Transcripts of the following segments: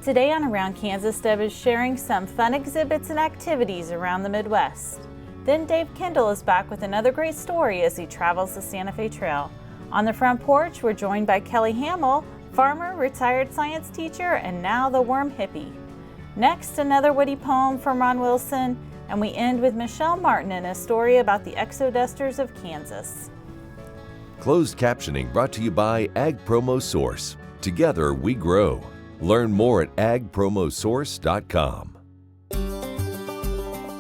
Today on Around Kansas, Deb is sharing some fun exhibits and activities around the Midwest. Then Dave Kendall is back with another great story as he travels the Santa Fe Trail. On the Front Porch, we're joined by Kelly Hammel, farmer, retired science teacher, and now the Worm Hippie. Next, another witty poem from Ron Wilson, and we end with Michelle Martin in a story about the Exodusters of Kansas. Closed captioning brought to you by Ag Promo Source. Together we grow. Learn more at agpromosource.com.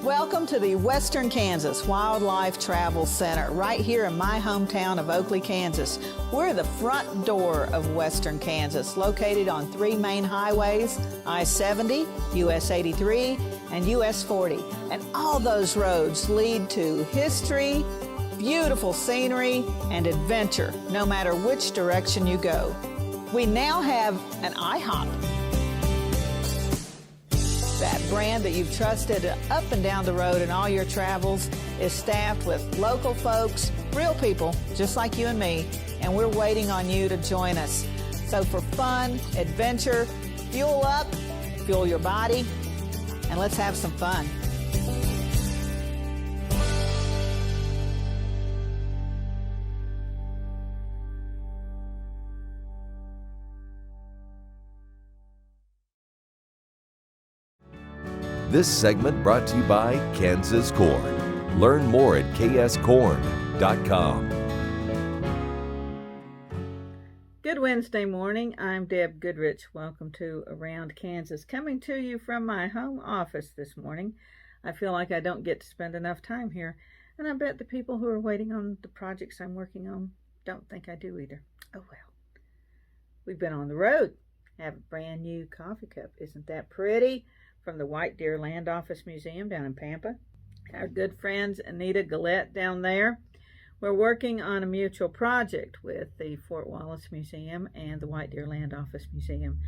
Welcome to the Western Kansas Wildlife Travel Center, right here in my hometown of Oakley, Kansas. We're the front door of Western Kansas, located on three main highways, I-70, US 83, and US 40. And all those roads lead to history, beautiful scenery, and adventure, no matter which direction you go. We now have an IHOP. That brand that you've trusted up and down the road in all your travels is staffed with local folks, real people, just like you and me, and we're waiting on you to join us. So for fun, adventure, fuel up, fuel your body, and let's have some fun. This segment brought to you by Kansas Corn. Learn more at kscorn.com. Good Wednesday morning. I'm Deb Goodrich. Welcome to Around Kansas. Coming to you from my home office this morning. I feel like I don't get to spend enough time here, and I bet the people who are waiting on the projects I'm working on don't think I do either. Oh well. We've been on the road. Have a brand new coffee cup. Isn't that pretty? From the White Deer Land Office Museum down in Pampa. Our good friends Anita Gillette down there. We're working on a mutual project with the Fort Wallace Museum and the White Deer Land Office Museum.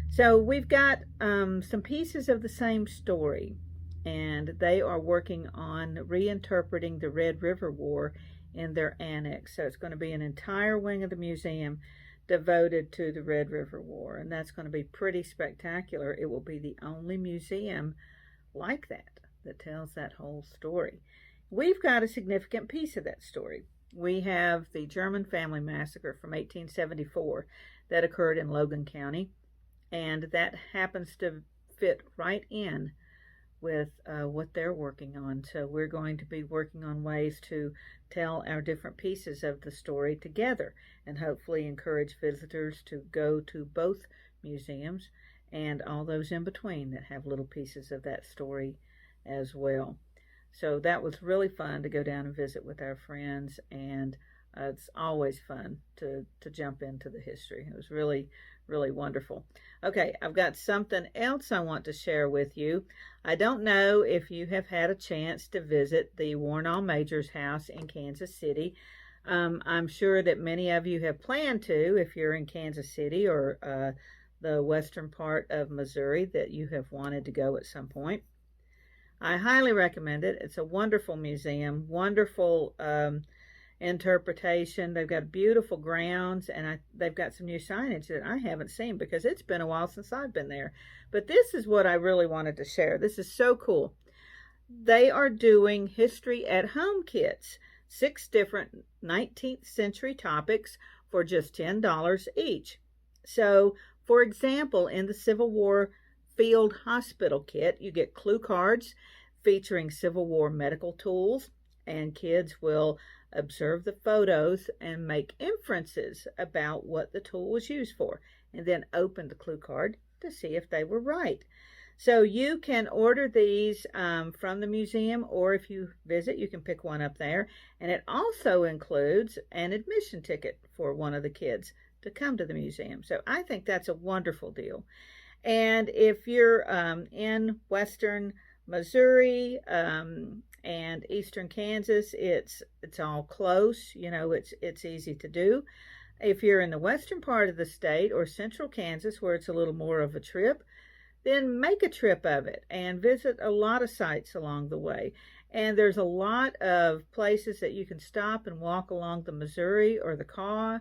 So we've got some pieces of the same story, and they are working on reinterpreting the Red River War in their annex. So it's going to be an entire wing of the museum devoted to the Red River War, and that's going to be pretty spectacular. It will be the only museum like that tells that whole story. We've got a significant piece of that story. We have the German Family Massacre from 1874 that occurred in Logan County, and that happens to fit right in with what they're working on. So we're going to be working on ways to tell our different pieces of the story together and hopefully encourage visitors to go to both museums and all those in between that have little pieces of that story as well. So that was really fun to go down and visit with our friends, and it's always fun to jump into the history. It was really wonderful. Okay, I've got something else I want to share with you. I don't know if you have had a chance to visit the Warnall Major's house in Kansas City. I'm sure that many of you have planned to, if you're in Kansas City or the western part of Missouri, that you have wanted to go at some point. I highly recommend it. It's a wonderful museum, wonderful interpretation. They've got beautiful grounds, and they've got some new signage that I haven't seen because it's been a while since I've been there. But this is what I really wanted to share. This is so cool. They are doing history at home kits, 6 different 19th century topics for just $10 each. So, for example, in the Civil War Field Hospital kit, you get clue cards featuring Civil War medical tools, and kids will observe the photos and make inferences about what the tool was used for, and then open the clue card to see if they were right. So you can order these from the museum, or if you visit, you can pick one up there. And it also includes an admission ticket for one of the kids to come to the museum. So I think that's a wonderful deal. And if you're in western Missouri and eastern Kansas, it's all close. You know, it's easy to do. If you're in the western part of the state or central Kansas, where it's a little more of a trip, then make a trip of it and visit a lot of sites along the way. And there's a lot of places that you can stop and walk along the Missouri or the Kaw,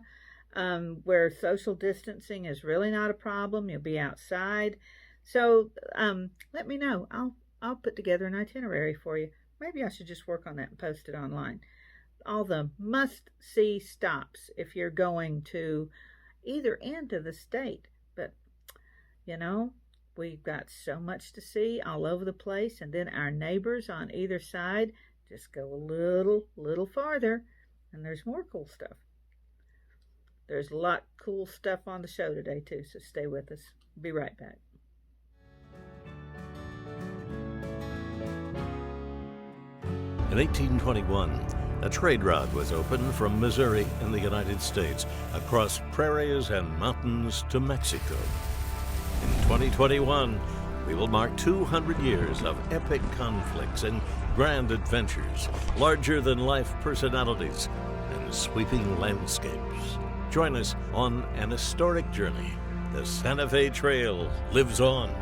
where social distancing is really not a problem. You'll be outside. So let me know. I'll put together an itinerary for you. Maybe I should just work on that and post it online. All the must-see stops if you're going to either end of the state. But, we've got so much to see all over the place. And then our neighbors on either side just go a little farther, and there's more cool stuff. There's a lot of cool stuff on the show today, too, so stay with us. Be right back. In 1821, a trade route was opened from Missouri in the United States across prairies and mountains to Mexico. In 2021, we will mark 200 years of epic conflicts and grand adventures, larger-than-life personalities, and sweeping landscapes. Join us on an historic journey. The Santa Fe Trail lives on.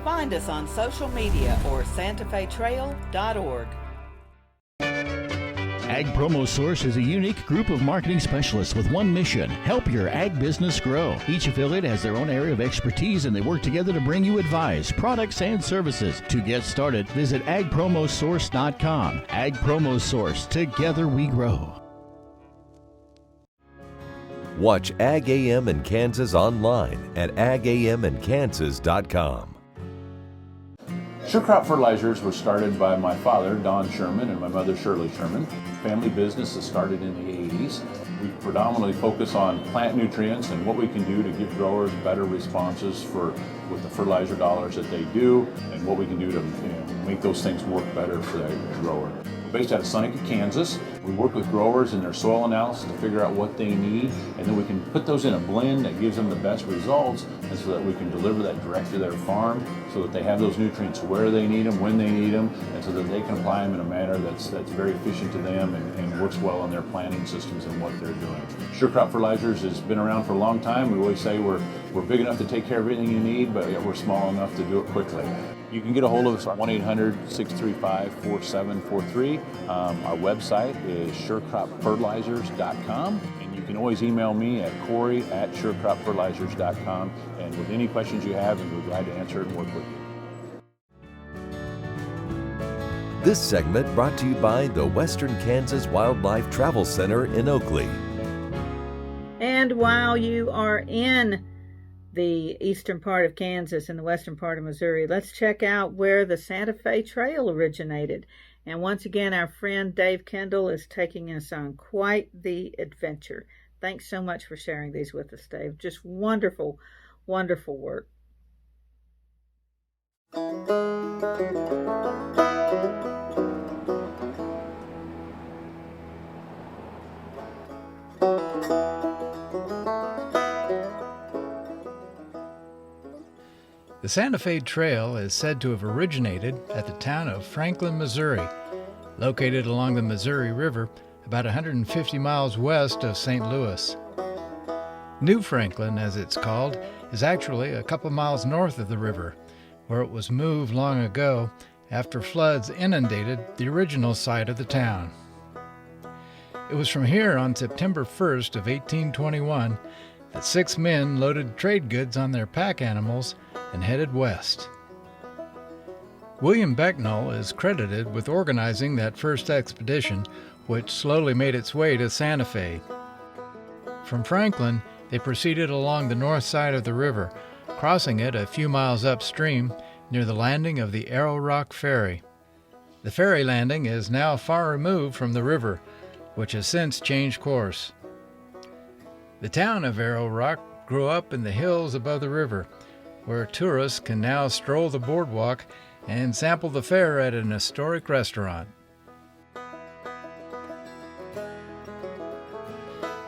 Find us on social media or santafetrail.org. Ag Promo Source is a unique group of marketing specialists with one mission: help your ag business grow. Each affiliate has their own area of expertise, and they work together to bring you advice, products, and services. To get started, visit agpromosource.com. Ag Promo Source. Together we grow. Watch Ag AM in Kansas online at agamandkansas.com. Sure Crop Fertilizers was started by my father, Don Sherman, and my mother, Shirley Sherman. Family business that started in the 80s. We predominantly focus on plant nutrients and what we can do to give growers better responses with the fertilizer dollars that they do, and what we can do to make those things work better for that grower. We're based out of Seneca, Kansas. We work with growers in their soil analysis to figure out what they need, and then we can put those in a blend that gives them the best results, and so that we can deliver that direct to their farm so that they have those nutrients where they need them, when they need them, and so that they can apply them in a manner that's very efficient to them and works well on their planting systems and what they're doing. Sure Crop Fertilizers has been around for a long time. We always say we're big enough to take care of everything you need, but we're small enough to do it quickly. You can get a hold of us at 1-800-635-4743. Our website is surecropfertilizers.com, and you can always email me at Corey@surecropfertilizers.com, and with any questions you have, we'll be glad to answer it and work with you. This segment brought to you by the Western Kansas Wildlife Travel Center in Oakley. And while you are in the eastern part of Kansas and the western part of Missouri, let's check out where the Santa Fe Trail originated. And once again, our friend Dave Kendall is taking us on quite the adventure. Thanks so much for sharing these with us, Dave. Just wonderful, wonderful work. The Santa Fe Trail is said to have originated at the town of Franklin, Missouri, located along the Missouri River about 150 miles west of St. Louis. New Franklin, as it's called, is actually a couple miles north of the river, where it was moved long ago after floods inundated the original site of the town. It was from here on September 1st of 1821 that 6 men loaded trade goods on their pack animals and headed west. William Becknell is credited with organizing that first expedition, which slowly made its way to Santa Fe. From Franklin, they proceeded along the north side of the river, crossing it a few miles upstream near the landing of the Arrowrock Ferry. The ferry landing is now far removed from the river, which has since changed course. The town of Arrowrock grew up in the hills above the river, where tourists can now stroll the boardwalk and sample the fare at an historic restaurant.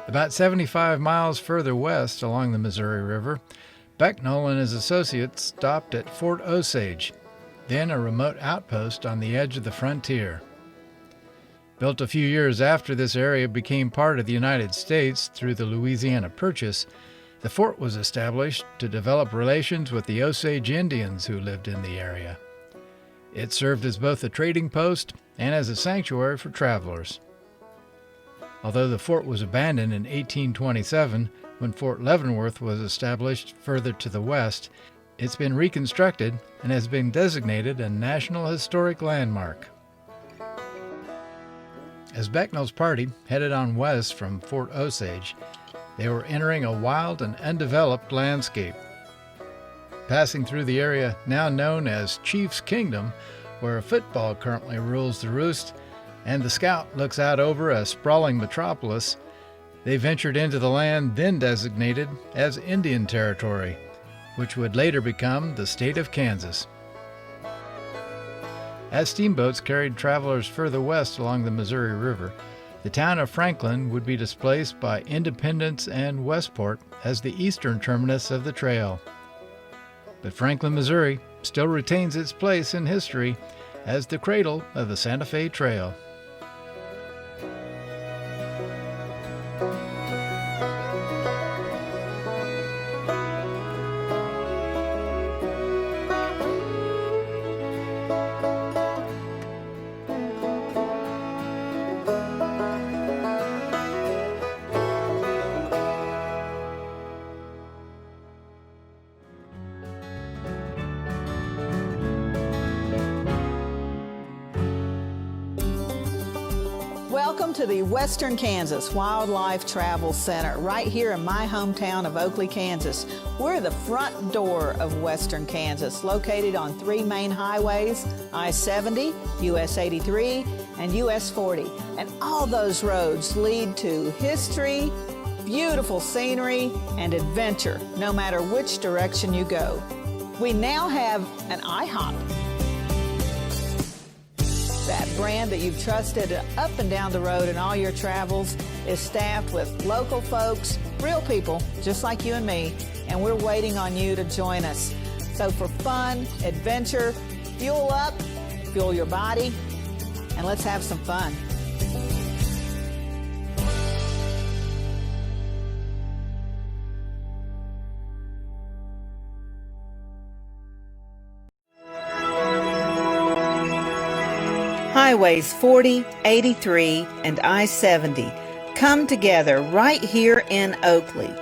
About 75 miles further west along the Missouri River, Becknell and his associates stopped at Fort Osage, then a remote outpost on the edge of the frontier. Built a few years after this area became part of the United States through the Louisiana Purchase, the fort was established to develop relations with the Osage Indians who lived in the area. It served as both a trading post and as a sanctuary for travelers. Although the fort was abandoned in 1827, when Fort Leavenworth was established further to the west, It's been reconstructed and has been designated a National Historic Landmark. As Becknell's party headed on west from Fort Osage, they were entering a wild and undeveloped landscape. Passing through the area now known as Chief's Kingdom, where a football currently rules the roost, and the scout looks out over a sprawling metropolis, they ventured into the land then designated as Indian Territory, which would later become the state of Kansas. As steamboats carried travelers further west along the Missouri River, the town of Franklin would be displaced by Independence and Westport as the eastern terminus of the trail. But Franklin, Missouri still retains its place in history as the cradle of the Santa Fe Trail. Welcome to the Western Kansas Wildlife Travel Center, right here in my hometown of Oakley, Kansas. We're the front door of Western Kansas, located on 3 main highways, I-70, US 83, and US 40. And all those roads lead to history, beautiful scenery, and adventure, no matter which direction you go. We now have an IHOP. That brand that you've trusted up and down the road in all your travels is staffed with local folks, real people, just like you and me, and we're waiting on you to join us. So for fun, adventure, fuel up, fuel your body, and let's have some fun. Highways 40, 83, and I-70 come together right here in Oakley.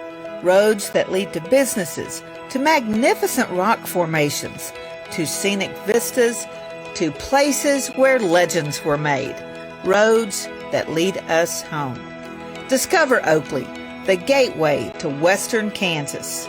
Roads that lead to businesses, to magnificent rock formations, to scenic vistas, to places where legends were made. Roads that lead us home. Discover Oakley, the gateway to Western Kansas.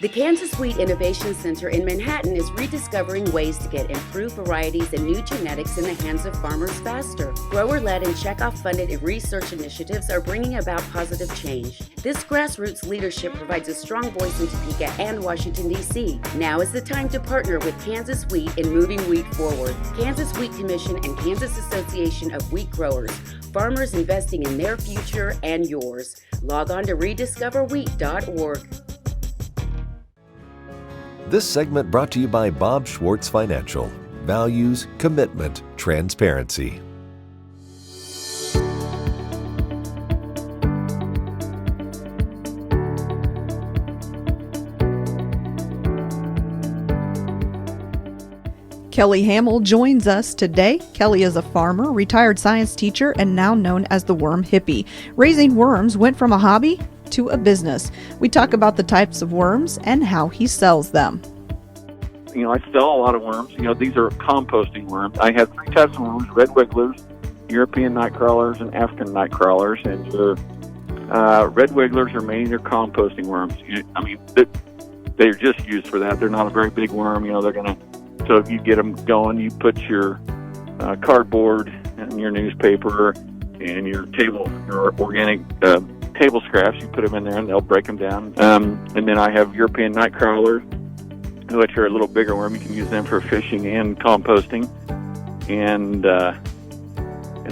The Kansas Wheat Innovation Center in Manhattan is rediscovering ways to get improved varieties and new genetics in the hands of farmers faster. Grower-led and checkoff-funded research initiatives are bringing about positive change. This grassroots leadership provides a strong voice in Topeka and Washington, D.C. Now is the time to partner with Kansas Wheat in moving wheat forward. Kansas Wheat Commission and Kansas Association of Wheat Growers. Farmers investing in their future and yours. Log on to rediscoverwheat.org. This segment brought to you by Bob Schwartz Financial. Values, commitment, transparency. Kelly Hammel joins us today. Kelly is a farmer, retired science teacher, and now known as the Worm Hippie. Raising worms went from a hobby to a business. We talk about the types of worms and how he sells them. I sell a lot of worms. These are composting worms. I have 3 types of worms: red wigglers, European night crawlers, and African night crawlers. And your red wigglers are mainly composting worms. They're just used for that. They're not a very big worm. So if you get them going, you put your cardboard and your newspaper and your organic table scraps. You put them in there, and they'll break them down. And then I have European night crawlers, which are a little bigger worm. You can use them for fishing and composting. And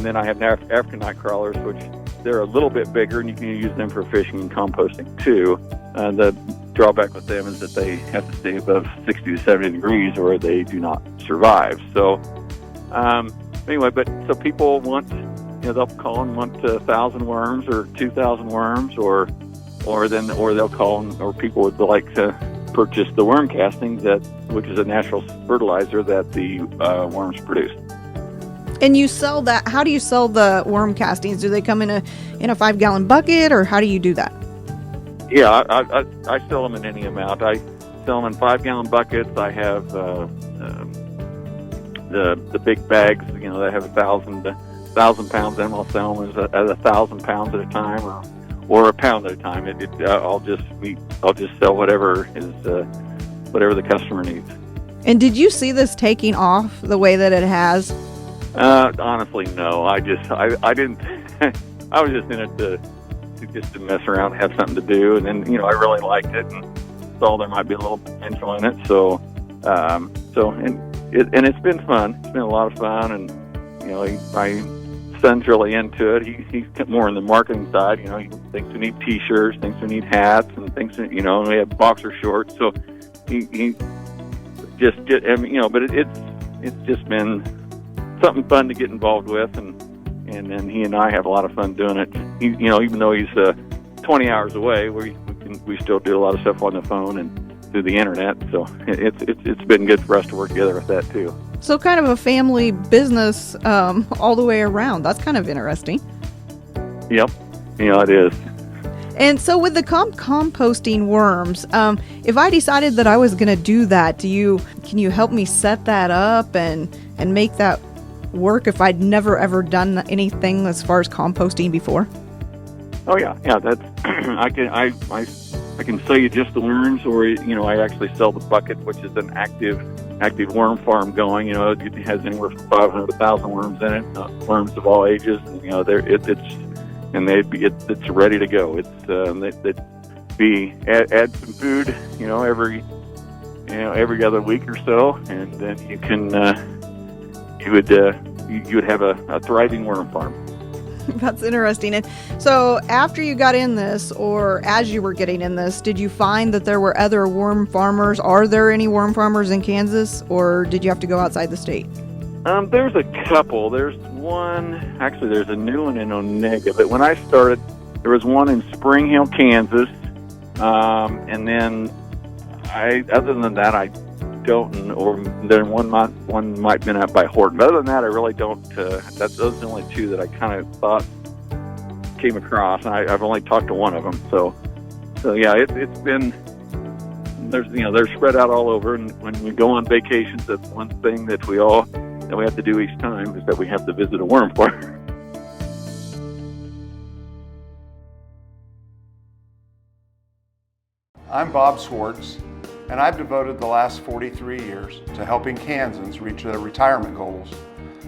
then I have African night crawlers, which they're a little bit bigger, and you can use them for fishing and composting too. The drawback with them is that they have to stay above 60 to 70 degrees or they do not survive. So so people want, they'll call and want 1,000 worms or 2,000 worms, or they'll call or people would like to purchase the worm castings, which is a natural fertilizer that the worms produce. And you sell that. How do you sell the worm castings? Do they come in a 5-gallon bucket, or how do you do that? Yeah, I sell them in any amount. I sell them in 5-gallon buckets. I have the big bags, that have 1,000 pounds in them. I'll sell them at 1,000 pounds at a time, or a pound at a time. I'll just sell whatever the customer needs. And did you see this taking off the way that it has? Honestly, no. I didn't. I was just in it to mess around, and have something to do, and then I really liked it and saw there might be a little potential in it. So it's been fun. It's been a lot of fun, and my son's really into it. He's more in the marketing side. He thinks we need T-shirts, thinks we need hats, and thinks and we have boxer shorts. So he just get but it's just been something fun to get involved with, and then he and I have a lot of fun doing it. Even though he's 20 hours away, we still do a lot of stuff on the phone and through the internet. So it's been good for us to work together with that too. So kind of a family business all the way around. That's kind of interesting. Yep, it is. And so with the composting worms, if I decided that I was going to do that, can you help me set that up and make that work if I'd never ever done anything as far as composting before? Oh yeah. That's I can sell you just the worms, or I actually sell the bucket, which is an active worm farm going. It has anywhere from 500 to 1,000 worms in it, worms of all ages. And, it's ready to go. Add some food, every other week or so, and then you would have a thriving worm farm. That's interesting. And so after you got in this, or as you were getting in this, did you find that there were other worm farmers? Are there any worm farmers in Kansas, or did you have to go outside the state? There's a couple. There's one, actually there's a new one in Onega, but when I started, there was one in Spring Hill, Kansas, and then other than that, I don't, or then one might have been out by Horton. But other than that, I really don't. Those are the only two that I kind of thought came across, and I've only talked to one of them. So yeah, it's been. They're spread out all over, and when we go on vacations, that's one thing that we have to do each time, is that we have to visit a worm farm. I'm Bob Swartz, and I've devoted the last 43 years to helping Kansans reach their retirement goals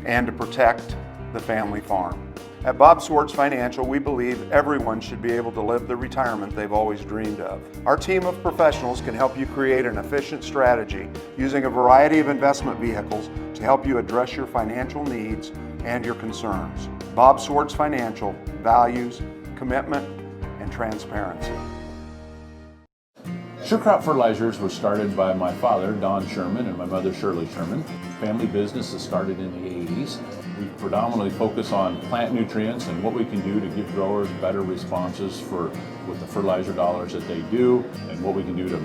and to protect the family farm. At Bob Swartz Financial, we believe everyone should be able to live the retirement they've always dreamed of. Our team of professionals can help you create an efficient strategy using a variety of investment vehicles to help you address your financial needs and your concerns. Bob Swartz Financial values commitment and transparency. Sure Crop Fertilizers was started by my father, Don Sherman, and my mother, Shirley Sherman. Family business that started in the 80s. We predominantly focus on plant nutrients and what we can do to give growers better responses with the fertilizer dollars that they do, and what we can do to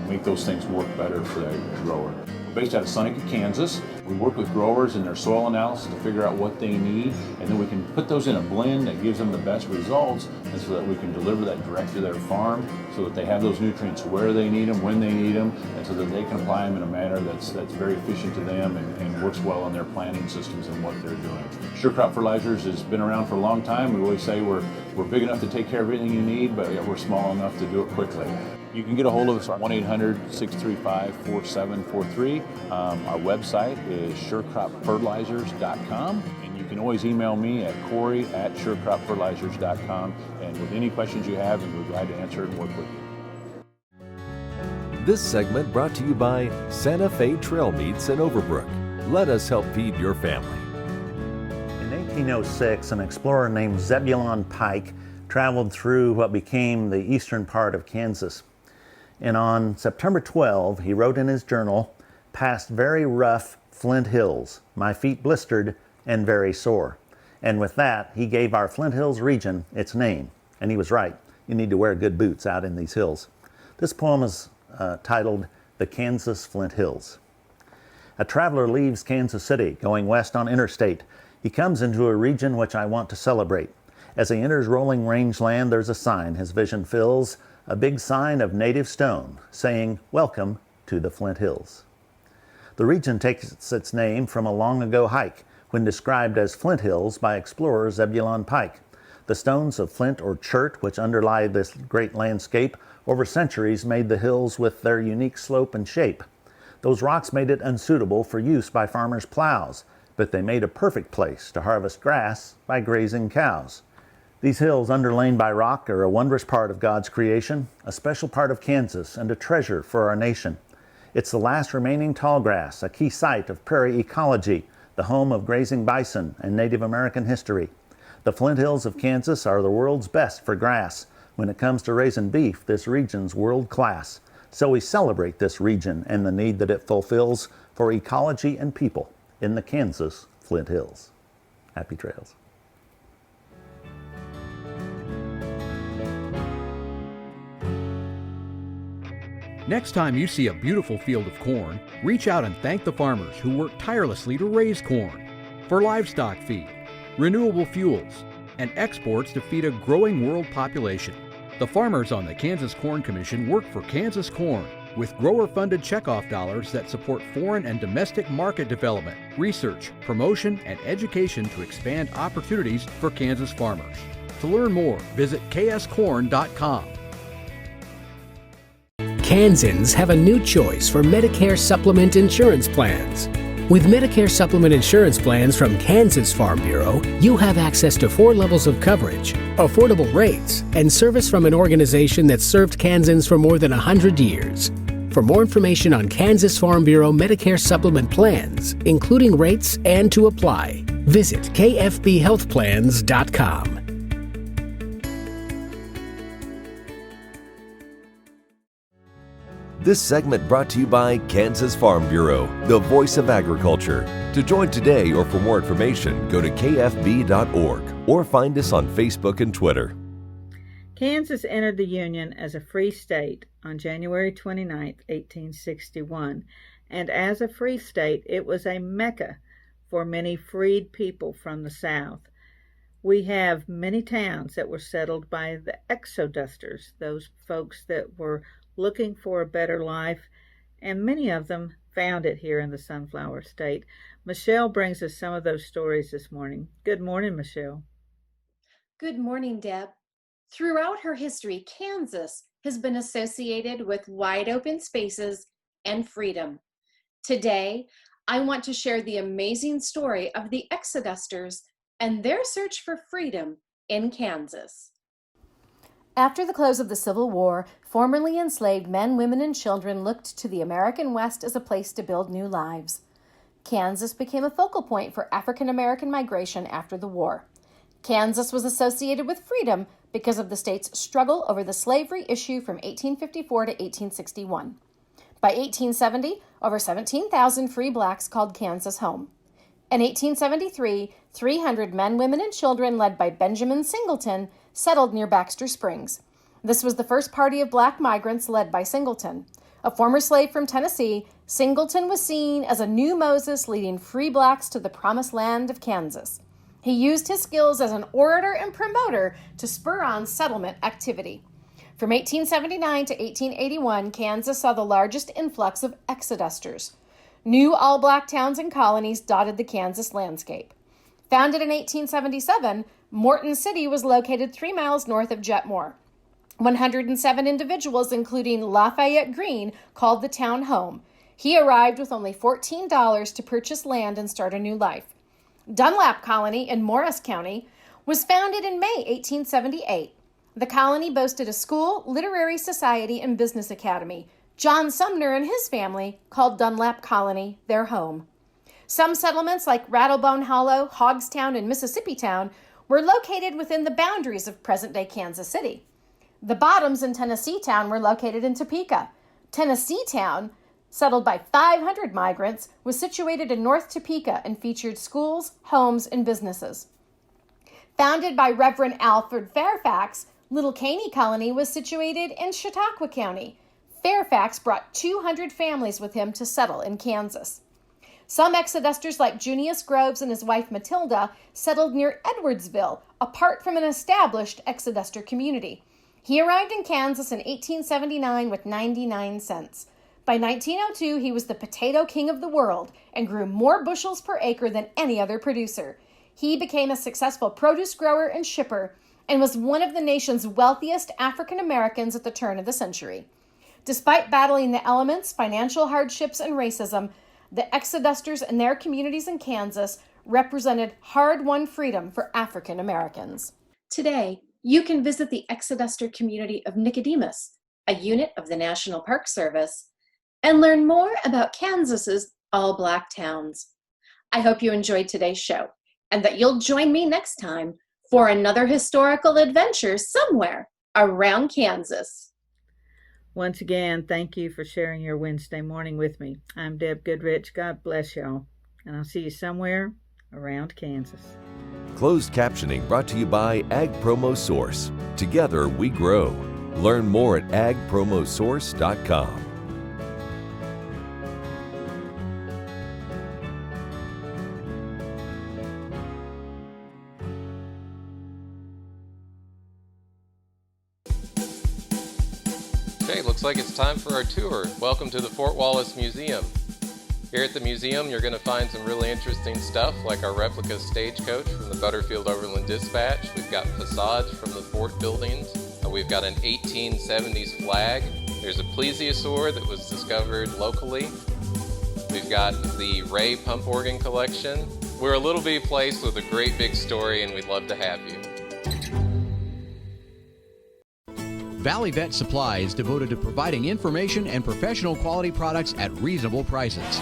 make those things work better for the grower. We're based out of Seneca, Kansas. We work with growers in their soil analysis to figure out what they need, and then we can put those in a blend that gives them the best results, and so that we can deliver that direct to their farm, so that they have those nutrients where they need them, when they need them, and so that they can apply them in a manner that's very efficient to them and works well on their planting systems and what they're doing. Sure Crop Fertilizers has been around for a long time. We always say we're big enough to take care of everything you need, but we're small enough to do it quickly. You can get a hold of us at 1-800-635-4743. Our website is surecropfertilizers.com, and you can always email me at Corey@surecropfertilizers.com, and with any questions you have, we're glad to answer it and work with you. This segment brought to you by Santa Fe Trail Meats in Overbrook. Let us help feed your family. In 1806, an explorer named Zebulon Pike traveled through what became the eastern part of Kansas. And on September 12, he wrote in his journal, "Past very rough Flint hills, my feet blistered and very sore." And with that, he gave our Flint Hills region its name. And he was right. You need to wear good boots out in these hills. This poem is titled "The Kansas Flint Hills." A traveler leaves Kansas City, going west on interstate. He comes into a region which I want to celebrate. As he enters rolling rangeland, there's a sign his vision fills, a big sign of native stone saying, "Welcome to the Flint Hills." The region takes its name from a long ago hike when described as Flint Hills by explorer Zebulon Pike. The stones of flint or chert which underlie this great landscape over centuries made the hills with their unique slope and shape. Those rocks made it unsuitable for use by farmers' plows, but they made a perfect place to harvest grass by grazing cows. These hills underlain by rock are a wondrous part of God's creation, a special part of Kansas, and a treasure for our nation. It's the last remaining tall grass, a key site of prairie ecology, the home of grazing bison and Native American history. The Flint Hills of Kansas are the world's best for grass. When it comes to raising beef, this region's world class. So we celebrate this region and the need that it fulfills for ecology and people in the Kansas Flint Hills. Happy trails. Next time you see a beautiful field of corn, reach out and thank the farmers who work tirelessly to raise corn for livestock feed, renewable fuels, and exports to feed a growing world population. The farmers on the Kansas Corn Commission work for Kansas Corn with grower-funded checkoff dollars that support foreign and domestic market development, research, promotion, and education to expand opportunities for Kansas farmers. To learn more, visit kscorn.com. Kansans have a new choice for Medicare supplement insurance plans. With Medicare supplement insurance plans from Kansas Farm Bureau, you have access to 4 levels of coverage, affordable rates, and service from an organization that's served Kansans for more than 100 years. For more information on Kansas Farm Bureau Medicare supplement plans, including rates and to apply, visit kfbhealthplans.com. This segment brought to you by Kansas Farm Bureau, the voice of agriculture. To join today or for more information, go to kfb.org or find us on Facebook and Twitter. Kansas entered the Union as a free state on January 29, 1861, and as a free state, it was a mecca for many freed people from the South. We have many towns that were settled by the Exodusters, those folks that were looking for a better life, and many of them found it here in the Sunflower State. Michelle brings us some of those stories this morning. Good morning, Michelle. Good morning, Deb. Throughout her history, Kansas has been associated with wide open spaces and freedom. Today, I want to share the amazing story of the Exodusters and their search for freedom in Kansas. After the close of the Civil War, formerly enslaved men, women, and children looked to the American West as a place to build new lives. Kansas became a focal point for African American migration after the war. Kansas was associated with freedom because of the state's struggle over the slavery issue from 1854 to 1861. By 1870, over 17,000 free blacks called Kansas home. In 1873, 300 men, women, and children led by Benjamin Singleton settled near Baxter Springs. This was the first party of black migrants led by Singleton. A former slave from Tennessee, Singleton was seen as a new Moses leading free blacks to the promised land of Kansas. He used his skills as an orator and promoter to spur on settlement activity. From 1879 to 1881, Kansas saw the largest influx of Exodusters. New all-black towns and colonies dotted the Kansas landscape. Founded in 1877, Morton City was located 3 miles north of Jetmore. 107 individuals, including Lafayette Green, called the town home. He arrived with only $14 to purchase land and start a new life. Dunlap Colony in Morris County was founded in May 1878. The colony boasted a school, literary society, and business academy. John Sumner and his family called Dunlap Colony their home. Some settlements like Rattlebone Hollow, Hoggstown, and Mississippi-town were located within the boundaries of present-day Kansas City. The Bottoms in Tennessee-town were located in Topeka. Tennessee-town, settled by 500 migrants, was situated in North Topeka and featured schools, homes, and businesses. Founded by Reverend Alfred Fairfax, Little Caney Colony was situated in Chautauqua County. Fairfax brought 200 families with him to settle in Kansas. Some Exodusters like Junius Groves and his wife Matilda settled near Edwardsville, apart from an established Exoduster community. He arrived in Kansas in 1879 with 99 cents. By 1902, he was the potato king of the world and grew more bushels per acre than any other producer. He became a successful produce grower and shipper and was one of the nation's wealthiest African Americans at the turn of the century. Despite battling the elements, financial hardships, and racism, the Exodusters and their communities in Kansas represented hard-won freedom for African Americans. Today, you can visit the Exoduster community of Nicodemus, a unit of the National Park Service, and learn more about Kansas's all-Black towns. I hope you enjoyed today's show and that you'll join me next time for another historical adventure somewhere around Kansas. Once again, thank you for sharing your Wednesday morning with me. I'm Deb Goodrich. God bless y'all. And I'll see you somewhere around Kansas. Closed captioning brought to you by Ag Promo Source. Together we grow. Learn more at agpromosource.com. Okay, looks like it's time for our tour. Welcome to the Fort Wallace Museum. Here at the museum, you're going to find some really interesting stuff like our replica stagecoach from the Butterfield Overland Dispatch. We've got facades from the fort buildings. We've got an 1870s flag. There's a plesiosaur that was discovered locally. We've got the Ray pump organ collection. We're a little bitty place with a great big story, and we'd love to have you. Valley Vet Supply is devoted to providing information and professional quality products at reasonable prices.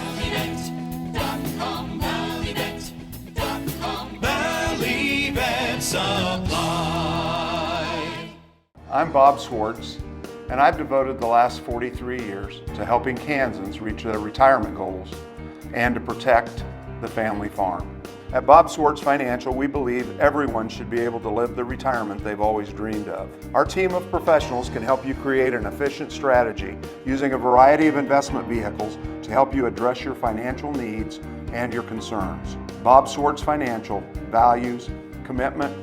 Valley Vet Supply. I'm Bob Swartz, and I've devoted the last 43 years to helping Kansans reach their retirement goals and to protect the family farm. At Bob Swartz Financial, we believe everyone should be able to live the retirement they've always dreamed of. Our team of professionals can help you create an efficient strategy using a variety of investment vehicles to help you address your financial needs and your concerns. Bob Swartz Financial values, commitment,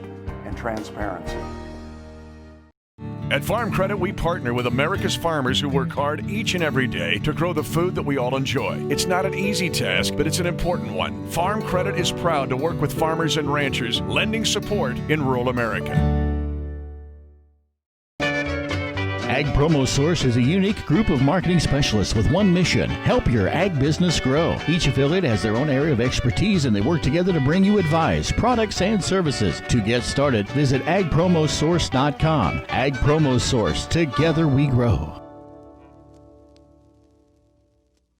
and transparency. At Farm Credit, we partner with America's farmers who work hard each and every day to grow the food that we all enjoy. It's not an easy task, but it's an important one. Farm Credit is proud to work with farmers and ranchers, lending support in rural America. Ag Promo Source is a unique group of marketing specialists with one mission: help your ag business grow. Each affiliate has their own area of expertise, and they work together to bring you advice, products, and services. To get started, visit agpromosource.com. Ag Promo Source. Together we grow.